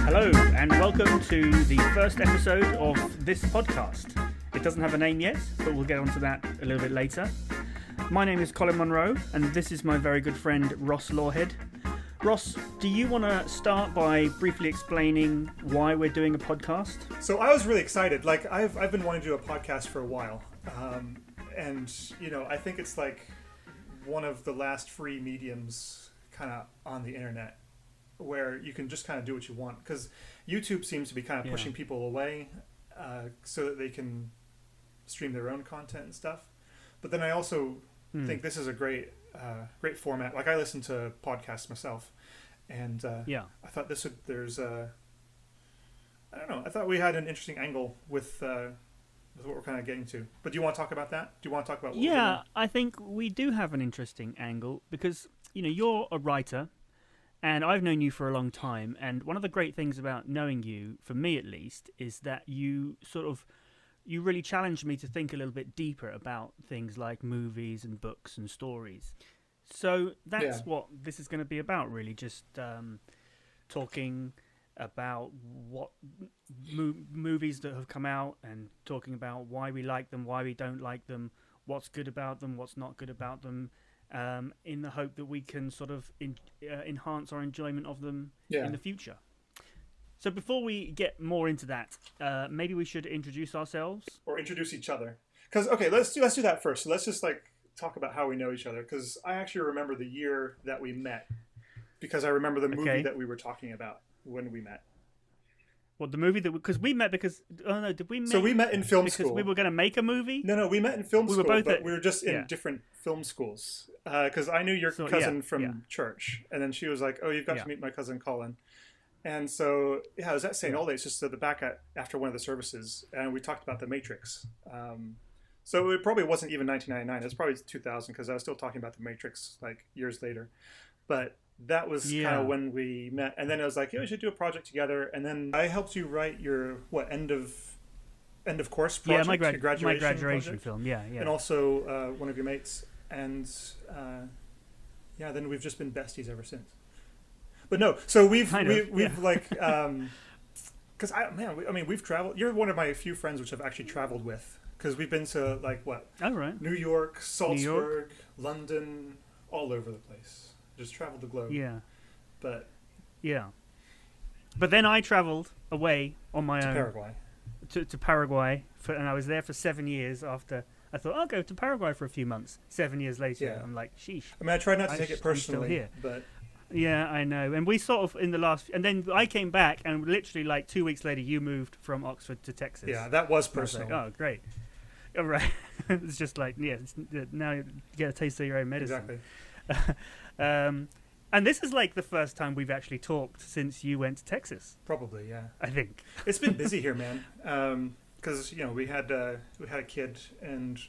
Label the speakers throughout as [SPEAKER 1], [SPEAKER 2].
[SPEAKER 1] Hello, and welcome to the first episode of this podcast. It doesn't have a name yet, but we'll get onto that a little bit later. My name is Colin Monroe, and this is my very good friend Ross Lawhead. Ross, do you want to start by briefly explaining why we're doing a podcast?
[SPEAKER 2] So I was really excited. Like I've been wanting to do a podcast for a while, and I think it's like one of the last free mediums kind of on the internet where you can just kind of do what you want, because YouTube seems to be kind of pushing people away so that they can stream their own content and stuff. But then I also think this is a great format. Like I listen to podcasts myself, and I thought I thought we had an interesting angle with what we're kind of getting to. But do you want to talk about that? Do you want to talk about what we're doing?
[SPEAKER 1] I think we do have an interesting angle because, you're a writer and I've known you for a long time. And one of the great things about knowing you, for me at least, is that you really challenged me to think a little bit deeper about things like movies and books and stories. So that's what this is going to be about, really, just talking about what movies that have come out and talking about why we like them, why we don't like them, what's good about them, what's not good about them, in the hope that we can sort of enhance our enjoyment of them in the future. So before we get more into that, maybe we should introduce ourselves.
[SPEAKER 2] Or introduce each other. Because, okay, let's do that first. So let's just talk about how we know each other, because I actually remember the year that we met, because I remember the movie that we were talking about when we met.
[SPEAKER 1] Well, the movie did we met in film school? Because we were going to make a movie?
[SPEAKER 2] No, we met in film school, but we were just in different film schools. Because I knew your cousin from church, and then she was like, "Oh, you've got to meet my cousin Colin." And so, I was at St. Aldate's just at the back after one of the services, and we talked about The Matrix. So it probably wasn't even 1999. It was probably 2000, because I was still talking about The Matrix years later. But that was kind of when we met. And then it was like, we should do a project together. And then I helped you write your, end of course project?
[SPEAKER 1] My
[SPEAKER 2] graduation
[SPEAKER 1] graduation film,
[SPEAKER 2] And also one of your mates. And then we've just been besties ever since. But no, so we've like, because we've traveled. You're one of my few friends which I've actually traveled with, because we've been to New York, Salzburg, London, all over the place. Just traveled the globe. But then I traveled away on my own Paraguay.
[SPEAKER 1] To Paraguay, and I was there for 7 years. After I thought I'll go to Paraguay for a few months. 7 years later, I'm like, sheesh.
[SPEAKER 2] I mean, I tried not to take it personally,
[SPEAKER 1] here.
[SPEAKER 2] but.
[SPEAKER 1] Yeah, I know. And we sort of and then I came back, and literally 2 weeks later, you moved from Oxford to Texas.
[SPEAKER 2] Yeah, that was personal.
[SPEAKER 1] Oh, great. All right. It's just now you get a taste of your own medicine.
[SPEAKER 2] Exactly.
[SPEAKER 1] And this is the first time we've actually talked since you went to Texas.
[SPEAKER 2] Probably, yeah.
[SPEAKER 1] I think.
[SPEAKER 2] It's been busy here, man. Because, we had a kid, and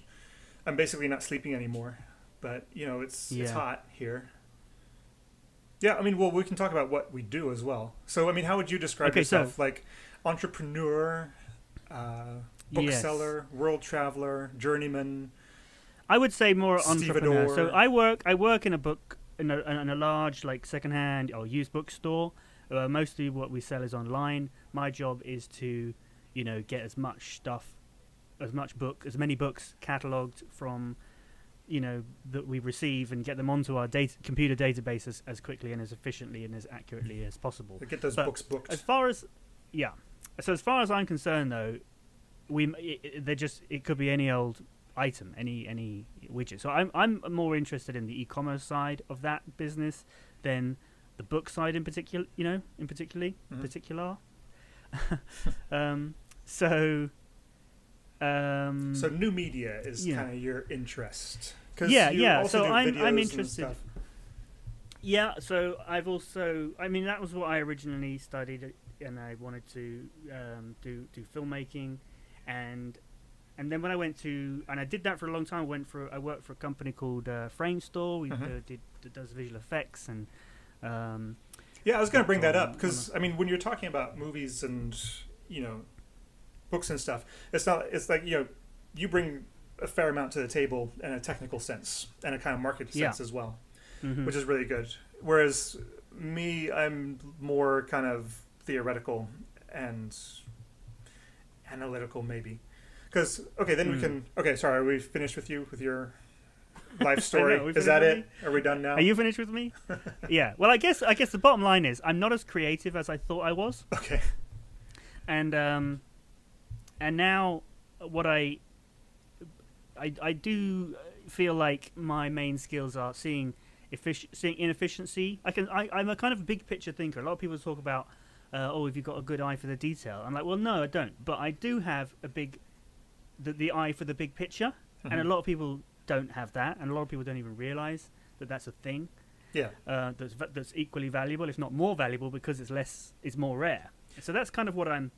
[SPEAKER 2] I'm basically not sleeping anymore. But, it's hot here. Yeah, we can talk about what we do as well. So, how would you describe yourself? Entrepreneur, bookseller, world traveler, journeyman?
[SPEAKER 1] I would say more entrepreneur.
[SPEAKER 2] Stevedore.
[SPEAKER 1] So I work in a large secondhand or used bookstore. Mostly what we sell is online. My job is to, get as many books catalogued from, that we receive, and get them onto our computer database as quickly and as efficiently and as accurately as possible.
[SPEAKER 2] Get those books booked.
[SPEAKER 1] As far as I'm concerned, though, it could be any old item, any widget. So I'm more interested in the e-commerce side of that business than the book side in particular. Particular. So
[SPEAKER 2] new media is kind of your interest.
[SPEAKER 1] So I'm interested. Yeah, so I've also, that was what I originally studied, and I wanted to do filmmaking, and then when I went to, and I did that for a long time. I worked for a company called Frame Store. We does visual effects and.
[SPEAKER 2] I was going to bring that up because when you're talking about movies and books and stuff, it's you bring a fair amount to the table in a technical sense and a kind of market sense as well, which is really good. Whereas me, I'm more kind of theoretical and analytical, maybe. Because okay, then we can. Okay, sorry. Are we finished with you with your life story? Is that it? Are we done now?
[SPEAKER 1] Are you finished with me? Yeah. Well, I guess the bottom line is I'm not as creative as I thought I was.
[SPEAKER 2] Okay.
[SPEAKER 1] And now what I do feel like my main skills are seeing inefficiency. I'm a kind of big picture thinker. A lot of people talk about, have you got a good eye for the detail? I'm like, well, no, I don't. But I do have the eye for the big picture, and a lot of people don't have that, and a lot of people don't even realize that that's a thing.
[SPEAKER 2] Yeah.
[SPEAKER 1] That's equally valuable, if not more valuable, because it's more rare. So that's kind of what I'm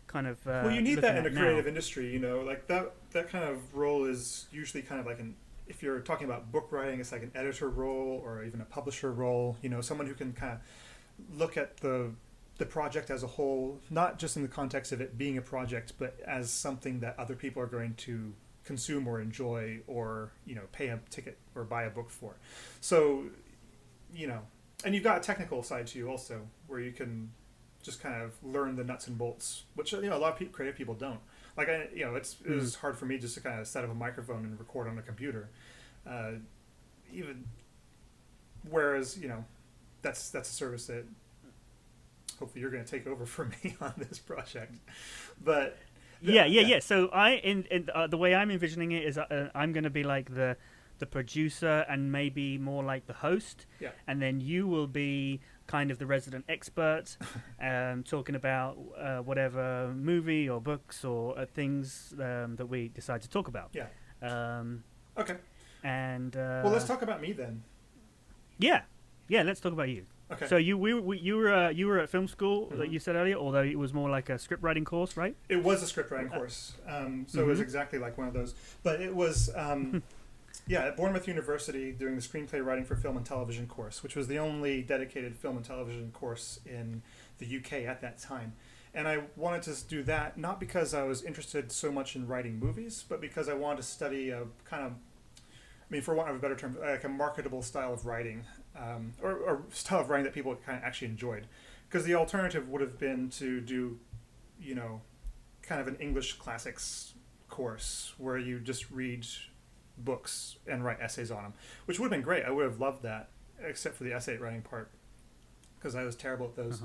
[SPEAKER 1] kind of.
[SPEAKER 2] Well, you need that in a creative industry, like that kind of role is usually kind of like if you're talking about book writing, it's like an editor role or even a publisher role. Someone who can kind of look at the project as a whole, not just in the context of it being a project, but as something that other people are going to consume or enjoy or, pay a ticket or buy a book for. So, and you've got a technical side to you also, where you can just kind of learn the nuts and bolts, which, a lot of creative people don't. Like, it was hard for me just to kind of set up a microphone and record on a computer. Whereas, that's a service that hopefully you're going to take over for me on this project. But
[SPEAKER 1] yeah. So the way I'm envisioning it is I'm going to be like the producer and maybe more like the host.
[SPEAKER 2] Yeah.
[SPEAKER 1] And then you will be kind of the resident expert, talking about whatever movie or books or things that we decide to talk about.
[SPEAKER 2] Yeah. Okay.
[SPEAKER 1] And
[SPEAKER 2] well, let's talk about me then.
[SPEAKER 1] Yeah. Let's talk about you.
[SPEAKER 2] Okay.
[SPEAKER 1] So you were at film school, like you said earlier, although it was more like a script writing course, right?
[SPEAKER 2] It was a script writing course, so it was exactly like one of those. But it was, at Bournemouth University doing the screenplay writing for film and television course, which was the only dedicated film and television course in the UK at that time. And I wanted to do that not because I was interested so much in writing movies, but because I wanted to study a kind of, for want of a better term, like a marketable style of writing. Or style of writing that people kind of actually enjoyed, because the alternative would have been to do, kind of an English classics course where you just read books and write essays on them, which would have been great. I would have loved that, except for the essay writing part, because I was terrible at those.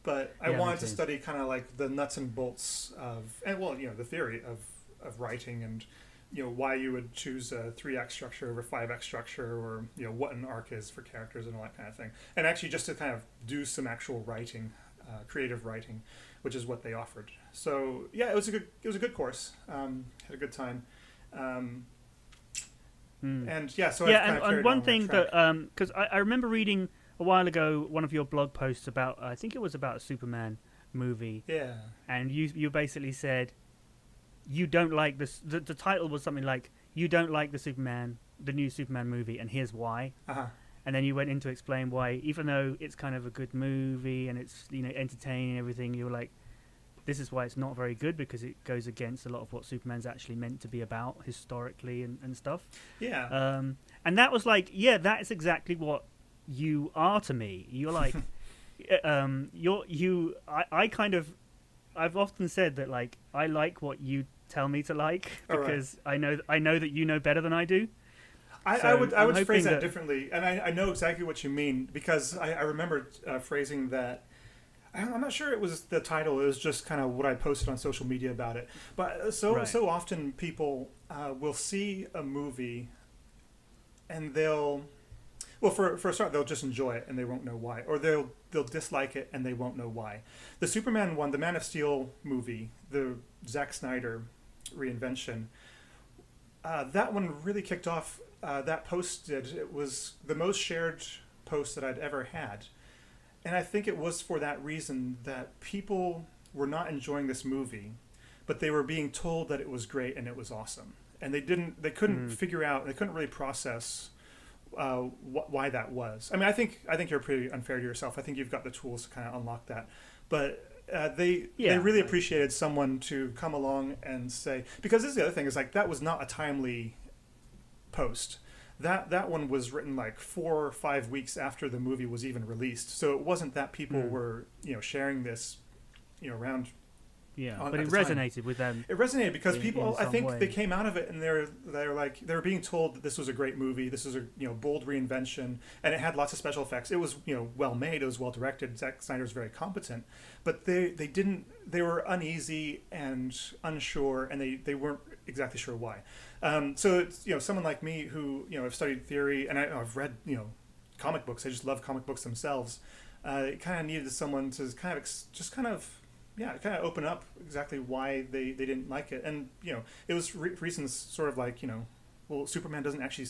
[SPEAKER 2] But I wanted to study kind of like the nuts and bolts of, the theory of writing and. Why you would choose a 3-act structure over 5-act structure, or what an arc is for characters and all that kind of thing, and actually just to kind of do some actual writing, creative writing, which is what they offered. So it was a good course. Had a good time, and so
[SPEAKER 1] and one thing that because I remember reading a while ago one of your blog posts about, I think it was about a Superman movie, and you basically said. You don't like this. The title was something like "You don't like the new Superman movie, and here's why." And then you went in to explain why, even though it's kind of a good movie and it's entertaining and everything, you were like, "This is why it's not very good, because it goes against a lot of what Superman's actually meant to be about historically and stuff."
[SPEAKER 2] Yeah.
[SPEAKER 1] And that was like, that is exactly what you are to me. You're like, I kind of. I've often said that, like, I like what you tell me to like, because I know that you know better than I do.
[SPEAKER 2] I would phrase that differently, and I know exactly what you mean, because I remember phrasing that. I'm not sure it was the title. It was just kind of what I posted on social media about it. But so often people will see a movie, and they'll. Well, for a start, they'll just enjoy it and they won't know why, or they'll dislike it and they won't know why. The Superman one, the Man of Steel movie, the Zack Snyder Reinvention, that one really kicked off. That post did. It was the most shared post that I'd ever had, and I think it was for that reason that people were not enjoying this movie, but they were being told that it was great and it was awesome, and they couldn't figure out, they couldn't really process. Why that was. I think you're pretty unfair to yourself. I think you've got the tools to kind of unlock that, but they really appreciated someone to come along and say, because this is the other thing, is like that was not a timely post. that one was written like 4 or 5 weeks after the movie was even released. So it wasn't that people were, sharing this, around.
[SPEAKER 1] Yeah, but it resonated with them.
[SPEAKER 2] It resonated because people, I think, they came out of it and they're being told that this was a great movie. This was a bold reinvention, and it had lots of special effects. It was well made. It was well directed. Zack Snyder was very competent, but they were uneasy and unsure, and they weren't exactly sure why. So it's someone like me who have studied theory and I've read comic books. I just love comic books themselves. It kind of needed someone to kind of open up exactly why they didn't like it. And, it was reasons sort of like, well, Superman doesn't actually,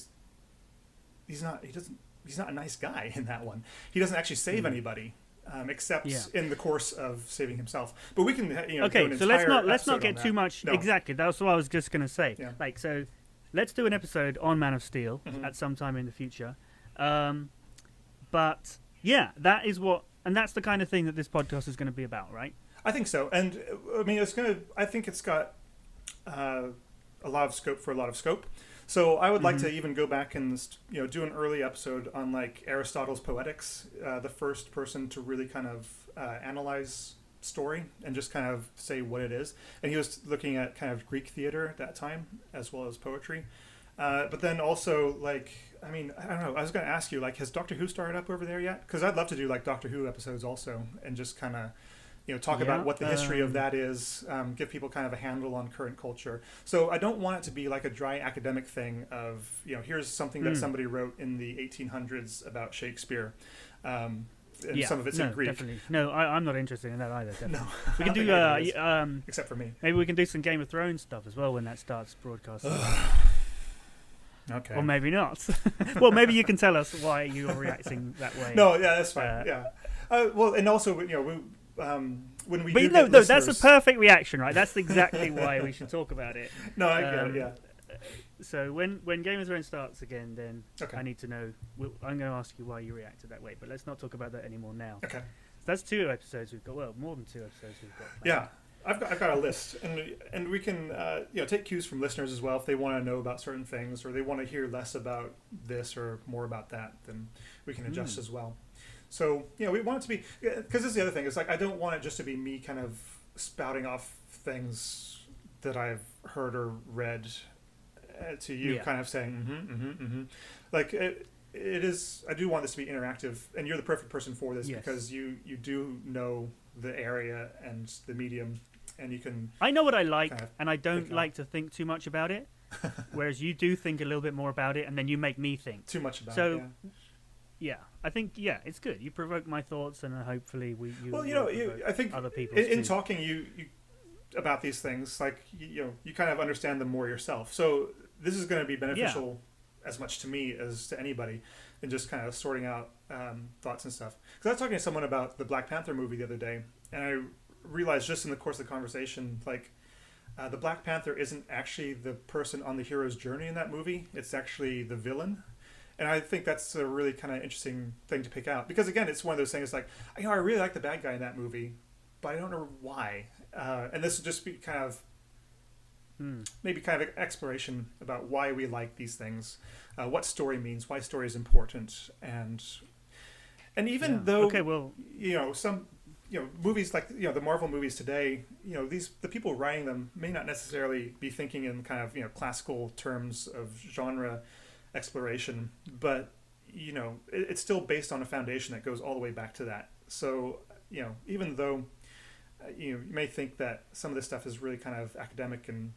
[SPEAKER 2] he's not a nice guy in that one. He doesn't actually save anybody, except in the course of saving himself. But we can,
[SPEAKER 1] okay, so let's not get too much.
[SPEAKER 2] No.
[SPEAKER 1] Exactly. That's what I was just going to say.
[SPEAKER 2] Yeah.
[SPEAKER 1] So let's do an episode on Man of Steel at some time in the future. But yeah, that is and that's the kind of thing that this podcast is going to be about, right? I
[SPEAKER 2] think so, and I mean, I think it's got a lot of scope for a lot of scope. So I would like to even go back and do an early episode on like Aristotle's Poetics, the first person to really kind of analyze story and just kind of say what it is. And he was looking at kind of Greek theater at that time as well as poetry. But then also like, I mean, I don't know. I was going to ask you, like, has Doctor Who started up over there yet? Because I'd love to do like Doctor Who episodes also, and just kind of talk about what the history of that is, give people kind of a handle on current culture. So I don't want it to be like a dry academic thing of, here's something that somebody wrote in the 1800s about Shakespeare. And some of it's in Greek.
[SPEAKER 1] Definitely. No, I'm not interested in that either. Definitely.
[SPEAKER 2] No.
[SPEAKER 1] We can do,
[SPEAKER 2] except for me.
[SPEAKER 1] Maybe we can do some Game of Thrones stuff as well when that starts broadcasting.
[SPEAKER 2] Okay.
[SPEAKER 1] Or maybe not. Well, maybe you can tell us why you're reacting that way.
[SPEAKER 2] No, yeah, that's fine. Well, and also, when we
[SPEAKER 1] that's a perfect reaction, right? That's exactly why we should talk about it.
[SPEAKER 2] No, I get it, yeah.
[SPEAKER 1] So when Game of Thrones starts again, then
[SPEAKER 2] okay.
[SPEAKER 1] I need to know. I'm going to ask you why you reacted that way, but let's not talk about that anymore now.
[SPEAKER 2] Okay. So
[SPEAKER 1] that's 2 episodes we've got. Well, more than 2 episodes we've got.
[SPEAKER 2] Yeah, I've got a list, and we can take cues from listeners as well if they want to know about certain things or they want to hear less about this or more about that. Then we can adjust as well. So, we want it to be, because this is the other thing. It's like, I don't want it just to be me kind of spouting off things that I've heard or read to you, kind of saying, Like, it is, I do want this to be interactive, and you're the perfect person for this because you do know the area and the medium, and you can...
[SPEAKER 1] I know what I like, and I don't like to think too much about it, whereas you do think a little bit more about it, and then you make me think.
[SPEAKER 2] Too much about it,
[SPEAKER 1] Yeah, I think it's good. You provoke my thoughts, and hopefully
[SPEAKER 2] I think
[SPEAKER 1] other people.
[SPEAKER 2] In talking you about these things, like you kind of understand them more yourself. So this is going to be beneficial as much to me as to anybody, in just kind of sorting out thoughts and stuff. Because I was talking to someone about the Black Panther movie the other day, and I realized just in the course of the conversation, like the Black Panther isn't actually the person on the hero's journey in that movie. It's actually the villain. And I think that's a really kind of interesting thing to pick out. Because, again, it's one of those things like, I really like the bad guy in that movie, but I don't know why. And this would just be kind of, maybe kind of an exploration about why we like these things, what story means, why story is important. And even though, some, movies like, the Marvel movies today, the people writing them may not necessarily be thinking in kind of, classical terms of genre exploration, but it's still based on a foundation that goes all the way back to that. So even though you may think that some of this stuff is really kind of academic and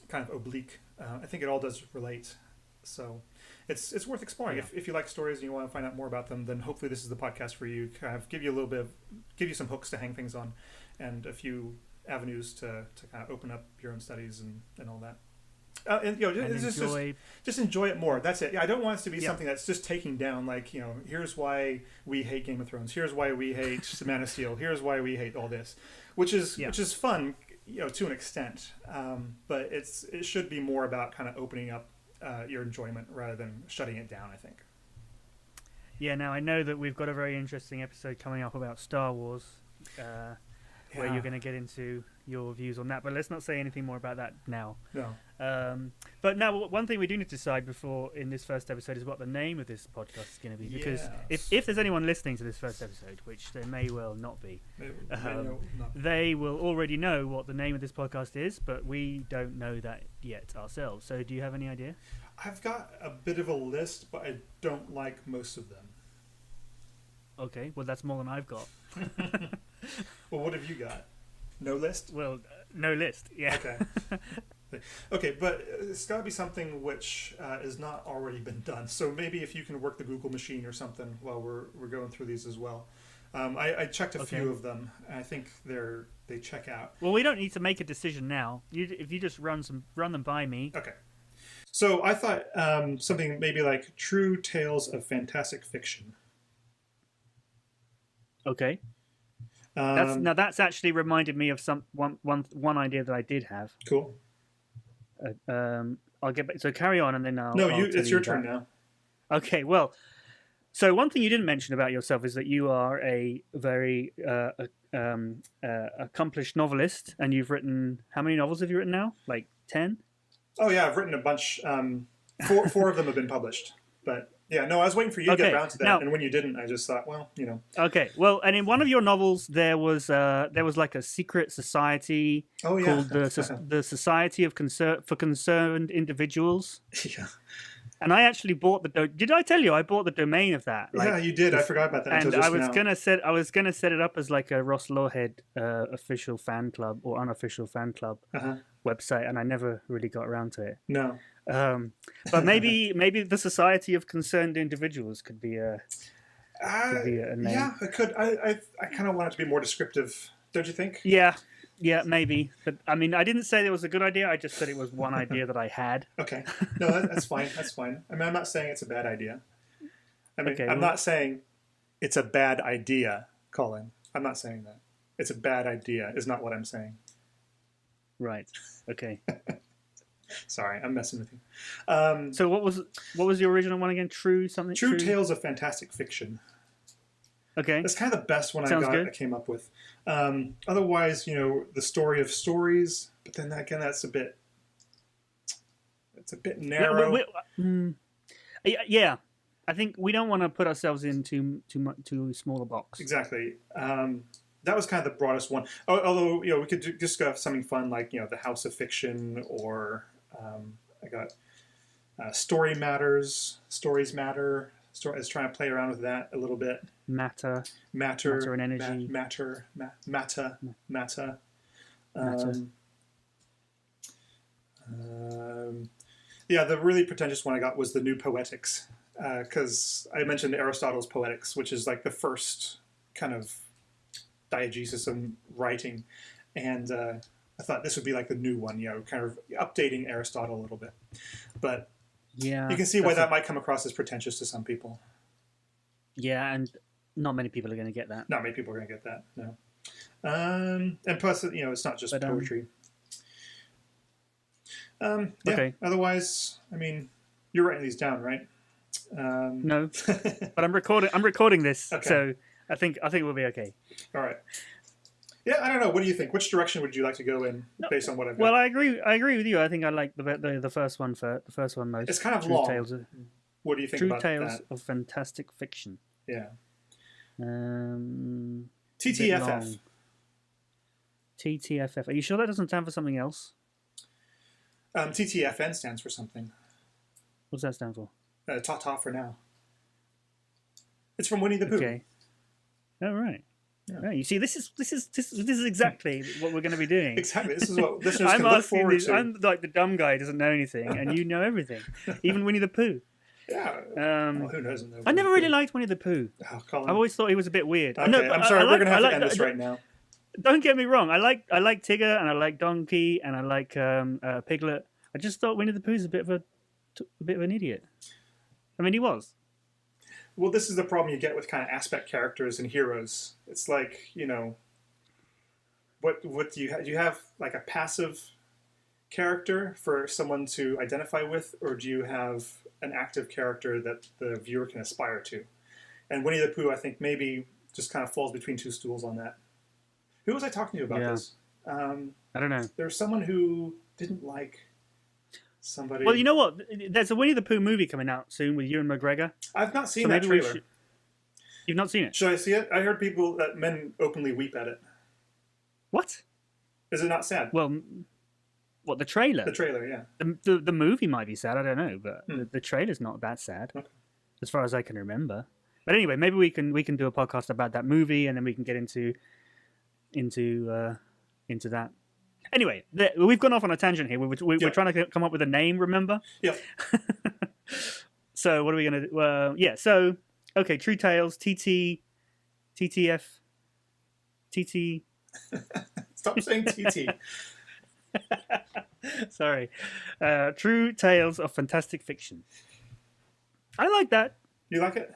[SPEAKER 2] kind of oblique, I think it all does relate. So it's worth exploring. If you like stories and you want to find out more about them, then hopefully this is the podcast for you. Kind of give you some hooks to hang things on, and a few avenues to kind of open up your own studies and all that. Just enjoy it more. That's it. I don't want it to be something that's just taking down, like, here's why we hate Game of Thrones. Here's why we hate Man of Steel. Here's why we hate all this, which is fun, to an extent. But it should be more about kind of opening up your enjoyment rather than shutting it down, I think.
[SPEAKER 1] Yeah. Now I know that we've got a very interesting episode coming up about Star Wars, where you're going to get into your views on that, but let's not say anything more about that now.
[SPEAKER 2] No.
[SPEAKER 1] But now, one thing we do need to decide before in this first episode is what the name of this podcast is going to be. Because if there's anyone listening to this first episode, which there may well not be, they will already know what the name of this podcast is, but we don't know that yet ourselves. So do you have any idea?
[SPEAKER 2] I've got a bit of a list, but I don't like most of them.
[SPEAKER 1] Okay, well, that's more than I've got.
[SPEAKER 2] Well, what have you got? No list?
[SPEAKER 1] Well, no list, yeah.
[SPEAKER 2] Okay, but it's got to be something which has not already been done. So maybe if you can work the Google machine or something while we're going through these as well. I checked a few of them, and I think they check out.
[SPEAKER 1] Well, we don't need to make a decision now. If you just run them by me.
[SPEAKER 2] Okay. So I thought something maybe like True Tales of Fantastic Fiction.
[SPEAKER 1] Okay. That's actually reminded me of one idea that I did have.
[SPEAKER 2] Cool.
[SPEAKER 1] I'll get back. So carry on, and then I'll.
[SPEAKER 2] No, it's your turn now.
[SPEAKER 1] Okay. Well, so one thing you didn't mention about yourself is that you are a very accomplished novelist, and you've written. How many novels have you written now? Like 10?
[SPEAKER 2] Oh yeah, I've written a bunch. Four of them have been published, but. Yeah, no, I was waiting for you to get around to that, and when you didn't, I just thought, well, you know.
[SPEAKER 1] Okay, well, and in one of your novels, there was like a secret society called the Society of for Concerned Individuals.
[SPEAKER 2] Yeah.
[SPEAKER 1] And I actually bought did I tell you I bought the domain of that?
[SPEAKER 2] Yeah, you did. I forgot about that.
[SPEAKER 1] And I was gonna set it up as like a Ross Lawhead official fan club or unofficial fan club website, and I never really got around to it.
[SPEAKER 2] No.
[SPEAKER 1] But maybe the Society of Concerned Individuals could be a name.
[SPEAKER 2] Yeah, it could. I kind of want it to be more descriptive, don't you think?
[SPEAKER 1] Yeah, maybe. But I mean, I didn't say it was a good idea. I just said it was one idea that I had.
[SPEAKER 2] Okay, no, that's fine. That's fine. I mean, I'm not saying it's a bad idea. I mean, I'm not saying it's a bad idea, Colin. I'm not saying that. It's a bad idea is not what I'm saying.
[SPEAKER 1] Right. Okay.
[SPEAKER 2] Sorry, I'm messing with you.
[SPEAKER 1] So what was the original one again? True
[SPEAKER 2] Tales of Fantastic Fiction.
[SPEAKER 1] Okay.
[SPEAKER 2] That's kind of the best one I came up with. Otherwise, you know, the story of stories, but then again, it's a bit narrow.
[SPEAKER 1] Yeah. I think we don't want to put ourselves in too small a box.
[SPEAKER 2] Exactly. That was kind of the broadest one. Although, you know, we could just go something fun like, you know, the House of Fiction, or I got Story Matters, Stories Matter. I was trying to play around with that a little bit.
[SPEAKER 1] Matter and energy.
[SPEAKER 2] Matter. Yeah, the really pretentious one I got was the New Poetics, because I mentioned Aristotle's Poetics, which is like the first kind of diegesis of writing, and I thought this would be like the new one, you know, kind of updating Aristotle a little bit. But yeah, you can see why that might come across as pretentious to some people.
[SPEAKER 1] Yeah, and not many people are going to get that.
[SPEAKER 2] Not many people are going to get that, no. And plus, you know, it's not just poetry. Yeah, okay. Otherwise, I mean, you're writing these down, right?
[SPEAKER 1] No, but I'm recording this, okay. So I think we'll be okay.
[SPEAKER 2] All right. Yeah, I don't know. What do you think? Which direction would you like to go in based on what I've got?
[SPEAKER 1] Well, I agree with you. I think I like the first one most.
[SPEAKER 2] It's kind of long. What do you think about that?
[SPEAKER 1] True Tales of Fantastic Fiction.
[SPEAKER 2] Yeah.
[SPEAKER 1] TTFF. TTFF. Are you sure that doesn't stand for something else?
[SPEAKER 2] TTFN stands for something.
[SPEAKER 1] What's that stand for?
[SPEAKER 2] Ta-ta for now. It's from Winnie the Pooh.
[SPEAKER 1] Okay. Oh, right. Yeah. Right. You see, this is exactly what we're going to be doing.
[SPEAKER 2] Exactly. This is what listeners can look forward to.
[SPEAKER 1] I'm like the dumb guy who doesn't know anything, and you know everything, even Winnie the Pooh.
[SPEAKER 2] Yeah. Well, who doesn't know?
[SPEAKER 1] I never really liked Winnie the Pooh.
[SPEAKER 2] Oh, Colin.
[SPEAKER 1] I've always thought he was a bit weird.
[SPEAKER 2] Okay, no, I'm sorry. We're going to have to end this right now.
[SPEAKER 1] Don't get me wrong. I like Tigger, and I like Donkey, and I like Piglet. I just thought Winnie the Pooh's a bit of an idiot. I mean, he was.
[SPEAKER 2] Well, this is the problem you get with kind of aspect characters and heroes. It's like, you know, what do you have? Do you have like a passive character for someone to identify with, or do you have an active character that the viewer can aspire to? And Winnie the Pooh, I think, maybe just kind of falls between two stools on that. Who was I talking to about this?
[SPEAKER 1] I don't know.
[SPEAKER 2] There's someone who didn't like... Somebody.
[SPEAKER 1] Well, you know what? There's a Winnie the Pooh movie coming out soon with Ewan McGregor.
[SPEAKER 2] I've not seen that trailer.
[SPEAKER 1] You've not seen it?
[SPEAKER 2] Should I see it? I heard that men openly weep at it.
[SPEAKER 1] What?
[SPEAKER 2] Is it not sad?
[SPEAKER 1] Well, what, the trailer?
[SPEAKER 2] The trailer, yeah.
[SPEAKER 1] The movie might be sad. I don't know, but the trailer's not that sad, as far as I can remember. But anyway, maybe we can do a podcast about that movie, and then we can get into that. Anyway, we've gone off on a tangent here. We're trying to come up with a name, remember?
[SPEAKER 2] Yeah.
[SPEAKER 1] So what are we going to do? So, okay, True Tales, TTF, TT.
[SPEAKER 2] Stop saying TT.
[SPEAKER 1] Sorry. True Tales of Fantastic Fiction. I like that.
[SPEAKER 2] You like it?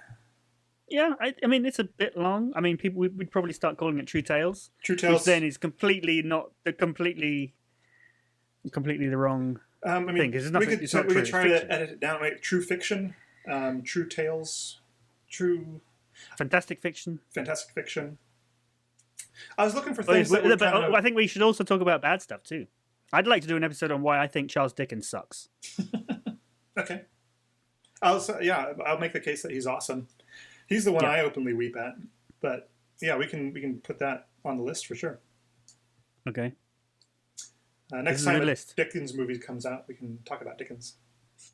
[SPEAKER 1] Yeah, I mean, it's a bit long. I mean, we'd probably start calling it True Tales.
[SPEAKER 2] True Tales.
[SPEAKER 1] Which then is completely the wrong thing. It's nothing,
[SPEAKER 2] we could try to edit it down. Like True Fiction, True Tales, True...
[SPEAKER 1] Fantastic Fiction.
[SPEAKER 2] Fantastic Fiction. I was looking for things that
[SPEAKER 1] but I think we should also talk about bad stuff, too. I'd like to do an episode on why I think Charles Dickens sucks.
[SPEAKER 2] Okay. I'll make the case that he's awesome. He's the one I openly weep at. But, yeah, we can put that on the list for sure.
[SPEAKER 1] Okay.
[SPEAKER 2] Next time a Dickens movie comes out, we can talk about Dickens.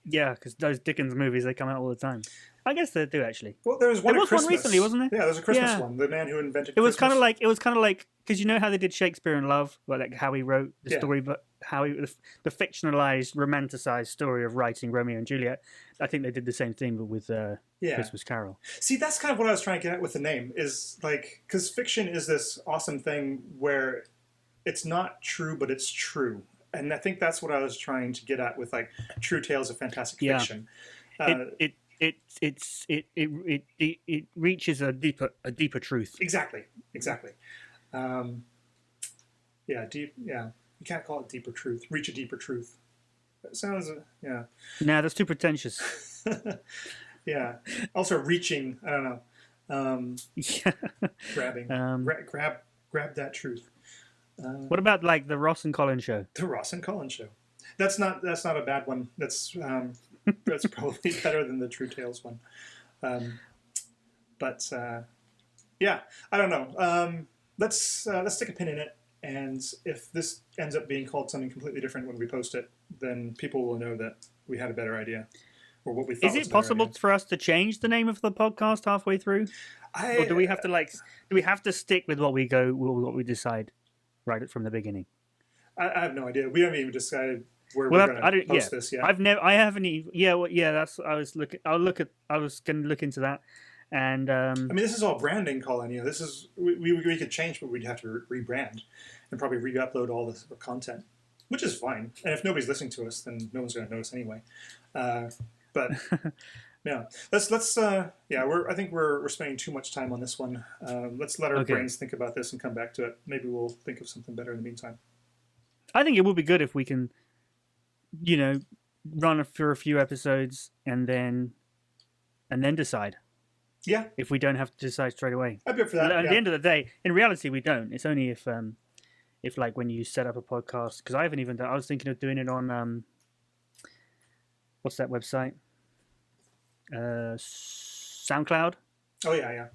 [SPEAKER 1] Yeah, because those Dickens movies, they come out all the time. I guess they do, actually.
[SPEAKER 2] Well, there was one
[SPEAKER 1] recently, wasn't there?
[SPEAKER 2] Yeah, there's a Christmas one. The Man Who Invented
[SPEAKER 1] Christmas.
[SPEAKER 2] It
[SPEAKER 1] was kind of like because you know how they did Shakespeare in Love, like how he wrote the story, but how the fictionalized, romanticized story of writing Romeo and Juliet. I think they did the same thing, but with Christmas Carol.
[SPEAKER 2] See, that's kind of what I was trying to get at with the name. Is like because fiction is this awesome thing where it's not true, but it's true, and I think that's what I was trying to get at with like True Tales of Fantastic Fiction.
[SPEAKER 1] It reaches a deeper truth.
[SPEAKER 2] Exactly. You can't call it deeper truth. Reach a deeper truth. That sounds
[SPEAKER 1] Nah, that's too pretentious.
[SPEAKER 2] Yeah. Also reaching. I don't know. Grabbing. Grab that truth.
[SPEAKER 1] What about like the Ross and Colin show?
[SPEAKER 2] The Ross and Colin show. That's not a bad one. That's probably better than the True Tales one. Yeah, I don't know. Let's stick a pin in it, and if this ends up being called something completely different when we post it, then people will know that we had a better idea, or what we thought.
[SPEAKER 1] Is it possible for us to change the name of the podcast halfway through, or do we have to stick with what we decide right from the beginning?
[SPEAKER 2] I have no idea. We haven't even decided where we're going to post this yet.
[SPEAKER 1] I haven't even. Yeah, well, yeah. That's. I was going to look into that, and.
[SPEAKER 2] I mean, this is all branding, Colin. You know, this is we could change, but we'd have to rebrand, and probably re-upload all this content, which is fine. And if nobody's listening to us, then no one's going to notice anyway. But yeah, let's. I think we're spending too much time on this one. Let's let our brains think about this and come back to it. Maybe we'll think of something better in the meantime.
[SPEAKER 1] I think it would be good if we can, run for a few episodes and then decide.
[SPEAKER 2] Yeah.
[SPEAKER 1] If we don't have to decide straight away.
[SPEAKER 2] I'd be up for that.
[SPEAKER 1] At the end of the day, in reality, we don't. It's only if like when you set up a podcast, because I haven't even done. I was thinking of doing it on what's that website? SoundCloud.
[SPEAKER 2] Oh yeah.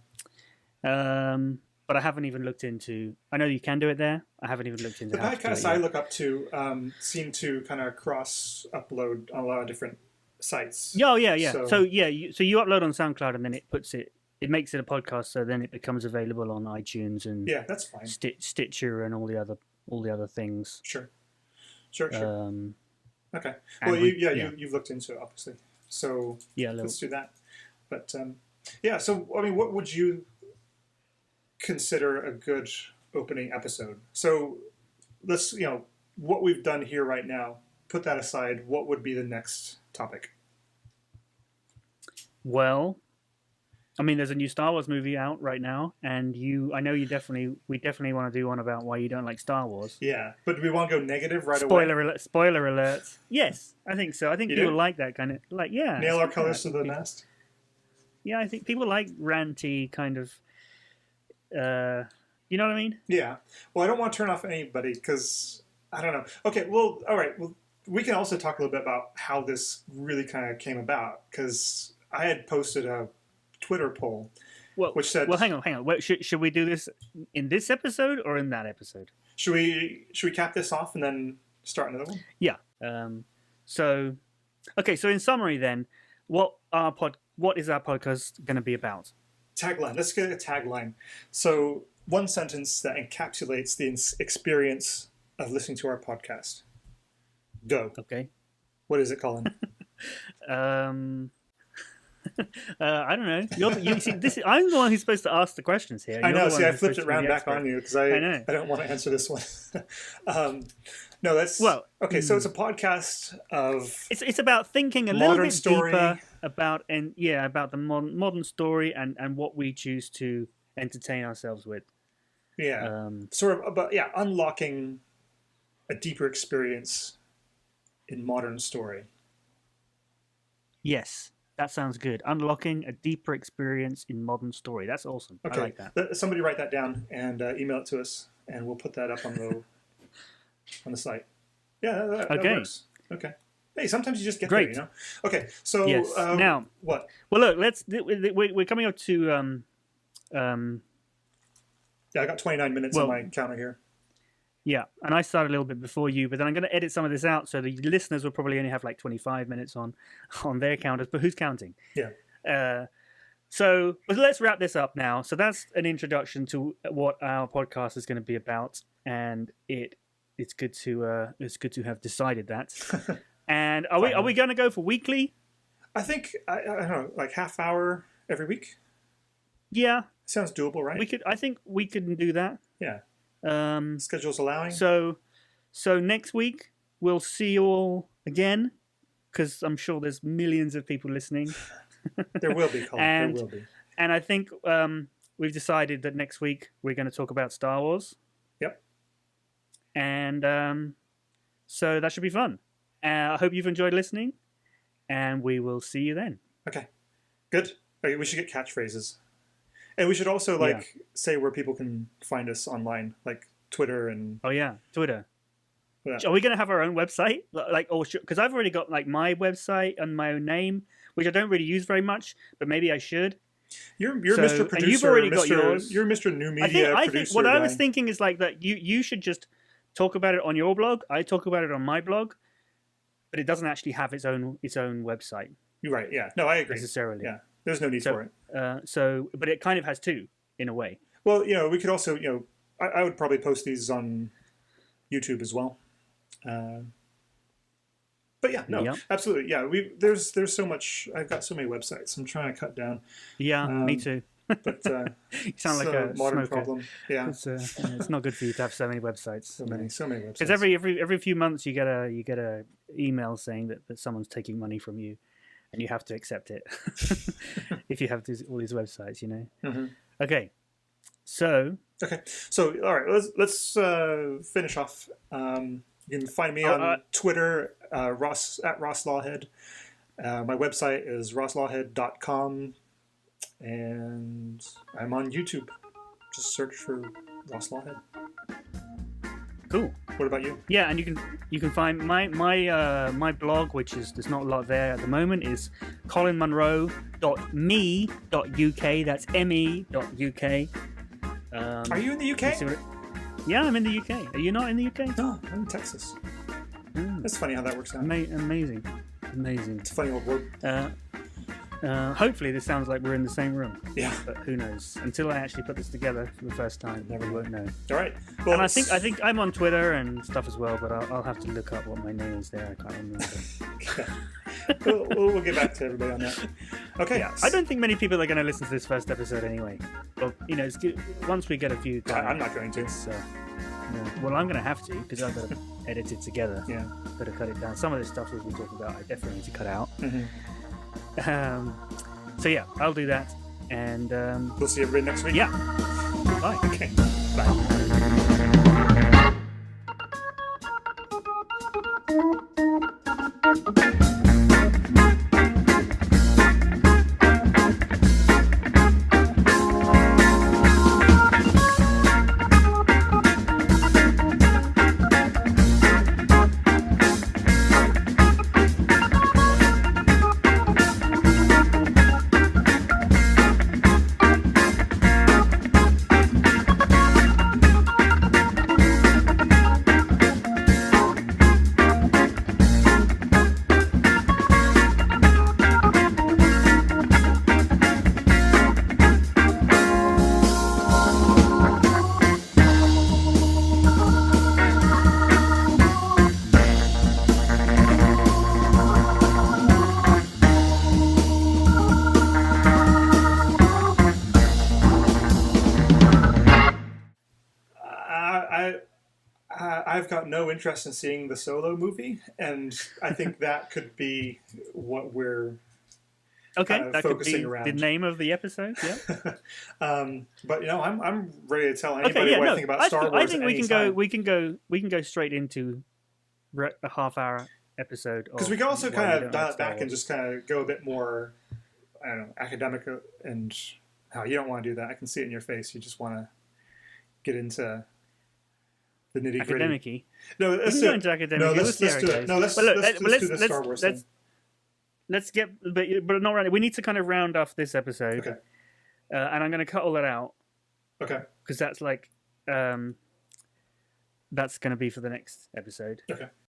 [SPEAKER 1] But I haven't even looked into. I know you can do it there. I haven't even looked into.
[SPEAKER 2] The podcasts I look up to seem to kind of cross upload on a lot of different sites.
[SPEAKER 1] Oh yeah. So you upload on SoundCloud and then it makes it a podcast. So then it becomes available on iTunes and
[SPEAKER 2] that's fine.
[SPEAKER 1] Stitcher and all the other things.
[SPEAKER 2] Sure. Okay. Well, you've looked into it obviously. So let's do that. But so I mean, what would you consider a good opening episode? So let's, what we've done here right now, put that aside, what would be the next topic?
[SPEAKER 1] Well, I mean, there's a new Star Wars movie out right now, and I know we definitely want to do one about why you don't like Star Wars.
[SPEAKER 2] Yeah, but do we want to go negative right
[SPEAKER 1] away? Spoiler alert. Yes, I think so. I think people like that kind of,
[SPEAKER 2] nail our colors to the mast.
[SPEAKER 1] Yeah, I think people like ranty kind of, you know what I mean?
[SPEAKER 2] Yeah. Well, I don't want to turn off anybody because I don't know. Okay. Well, all right. Well, we can also talk a little bit about how this really kind of came about, because I had posted a Twitter poll, which said...
[SPEAKER 1] Well, hang on. Wait, should we do this in this episode or in that episode?
[SPEAKER 2] Should we cap this off and then start another one?
[SPEAKER 1] Yeah. So in summary then, what is our podcast going to be about?
[SPEAKER 2] Tagline. Let's get a tagline. So one sentence that encapsulates the experience of listening to our podcast. Go.
[SPEAKER 1] Okay.
[SPEAKER 2] What is it, Colin?
[SPEAKER 1] I don't know. You see, I'm the one who's supposed to ask the questions here.
[SPEAKER 2] I know. See, I flipped it round back on you because I don't want to answer this one. No, that's okay. So it's a podcast of
[SPEAKER 1] it's about thinking a little bit deeper about the modern story and what we choose to entertain ourselves with.
[SPEAKER 2] Yeah, sort of about unlocking a deeper experience in modern story.
[SPEAKER 1] Yes, that sounds good. Unlocking a deeper experience in modern story. That's awesome.
[SPEAKER 2] Okay.
[SPEAKER 1] I like that.
[SPEAKER 2] Somebody write that down and email it to us, and we'll put that up on the site. Yeah, that works. Okay. Hey, sometimes you just get
[SPEAKER 1] Great.
[SPEAKER 2] there, you know. Okay, so
[SPEAKER 1] yes. Now
[SPEAKER 2] what?
[SPEAKER 1] Well, look, we're coming up to
[SPEAKER 2] Yeah, I got 29 minutes on my counter here.
[SPEAKER 1] Yeah, and I started a little bit before you, but then I'm going to edit some of this out, so the listeners will probably only have like 25 minutes on their counters. But who's counting?
[SPEAKER 2] Yeah.
[SPEAKER 1] So let's wrap this up now. So that's an introduction to what our podcast is going to be about, and it's good to have decided that. And are we going to go for weekly?
[SPEAKER 2] I think I don't know, like half hour every week.
[SPEAKER 1] Yeah,
[SPEAKER 2] sounds doable, right?
[SPEAKER 1] I think we can do that.
[SPEAKER 2] Yeah. Schedule's allowing.
[SPEAKER 1] So next week we'll see you all again, because I'm sure there's millions of people listening.
[SPEAKER 2] There will be, Colin. There will be.
[SPEAKER 1] And I think we've decided that next week we're going to talk about Star Wars.
[SPEAKER 2] Yep.
[SPEAKER 1] And so that should be fun. I hope you've enjoyed listening, and we will see you then.
[SPEAKER 2] Okay. Good. Okay, we should get catchphrases. And we should also say where people can find us online, like Twitter and...
[SPEAKER 1] Oh, yeah. Twitter.
[SPEAKER 2] Yeah.
[SPEAKER 1] Are we going to have our own website? Because I've already got like my website and my own name, which I don't really use very much, but maybe I should.
[SPEAKER 2] You're Mr. Producer. And you've already got yours. You're Mr. New Media
[SPEAKER 1] I
[SPEAKER 2] Producer.
[SPEAKER 1] think what I was thinking is like that you should just talk about it on your blog. I talk about it on my blog, but it doesn't actually have its own website.
[SPEAKER 2] You're right. Yeah. No, I agree.
[SPEAKER 1] Necessarily.
[SPEAKER 2] Yeah. There's no need for it.
[SPEAKER 1] But it kind of has two in a way.
[SPEAKER 2] Well, we could also, I would probably post these on YouTube as well. But yeah, no, absolutely, yeah. There's so much. I've got so many websites. I'm trying to cut down.
[SPEAKER 1] Yeah, me too.
[SPEAKER 2] But
[SPEAKER 1] you sound like a
[SPEAKER 2] modern
[SPEAKER 1] smoker.
[SPEAKER 2] problem. Yeah,
[SPEAKER 1] it's not good for you to have so many websites.
[SPEAKER 2] So many websites.
[SPEAKER 1] Because every few months you get a email saying that someone's taking money from you, and you have to accept it if you have all these websites.
[SPEAKER 2] Mm-hmm.
[SPEAKER 1] Okay, so
[SPEAKER 2] all right. Let's finish off. You can find me on Twitter, Ross at Ross Lawhead. My website is rosslawhead.com, and I'm on YouTube. Just search for Ross Lawhead.
[SPEAKER 1] Cool.
[SPEAKER 2] What about you?
[SPEAKER 1] Yeah, and you can find my blog, which is there's not a lot there at the moment, is colinmunro.me.uk. That's me.uk.
[SPEAKER 2] Are you in the UK?
[SPEAKER 1] Yeah, I'm in the UK. Are you not in the UK?
[SPEAKER 2] No, I'm in Texas. That's funny how that works out.
[SPEAKER 1] Amazing.
[SPEAKER 2] It's a funny old word.
[SPEAKER 1] Hopefully this sounds like we're in the same room.
[SPEAKER 2] Yeah.
[SPEAKER 1] But who knows? Until I actually put this together for the first time, we won't know.
[SPEAKER 2] All right. Well,
[SPEAKER 1] and I think I'm on Twitter and stuff as well, but I'll have to look up what my name is there. I can't remember.
[SPEAKER 2] We'll get back to everybody on that. Okay.
[SPEAKER 1] Yeah. I don't think many people are going to listen to this first episode anyway. But it's good. Once we get a few.
[SPEAKER 2] I'm not going to.
[SPEAKER 1] Well, I'm going to have to because I've got to edit it together.
[SPEAKER 2] Yeah.
[SPEAKER 1] Got to cut it down. Some of the stuff we've been talking about, I definitely need to cut out.
[SPEAKER 2] Mm-hmm.
[SPEAKER 1] So yeah, I'll do that, and
[SPEAKER 2] we'll see everybody next week.
[SPEAKER 1] Yeah. Bye.
[SPEAKER 2] Okay. Bye. I've got no interest in seeing the Solo movie, and I think that could be what we're
[SPEAKER 1] okay.
[SPEAKER 2] kind of
[SPEAKER 1] that
[SPEAKER 2] focusing
[SPEAKER 1] could be
[SPEAKER 2] around.
[SPEAKER 1] the name of the episode. Yeah.
[SPEAKER 2] But I'm ready to tell anybody what I think about Star Wars.
[SPEAKER 1] I think we can go straight into a half-hour episode,
[SPEAKER 2] because we can also kind of dial it back and just kind of go a bit more, I don't know, academic, and how you don't want to do that. I can see it in your face. You just want to get into the nitty gritty.
[SPEAKER 1] Academic-y.
[SPEAKER 2] No, let's do it.
[SPEAKER 1] No, let's do
[SPEAKER 2] it. No, let's do the Star Wars thing.
[SPEAKER 1] Let's get, but not really. We need to kind of round off this episode.
[SPEAKER 2] Okay.
[SPEAKER 1] And I'm going to cut all that out.
[SPEAKER 2] Okay.
[SPEAKER 1] Because that's like, that's going to be for the next episode.
[SPEAKER 2] Okay.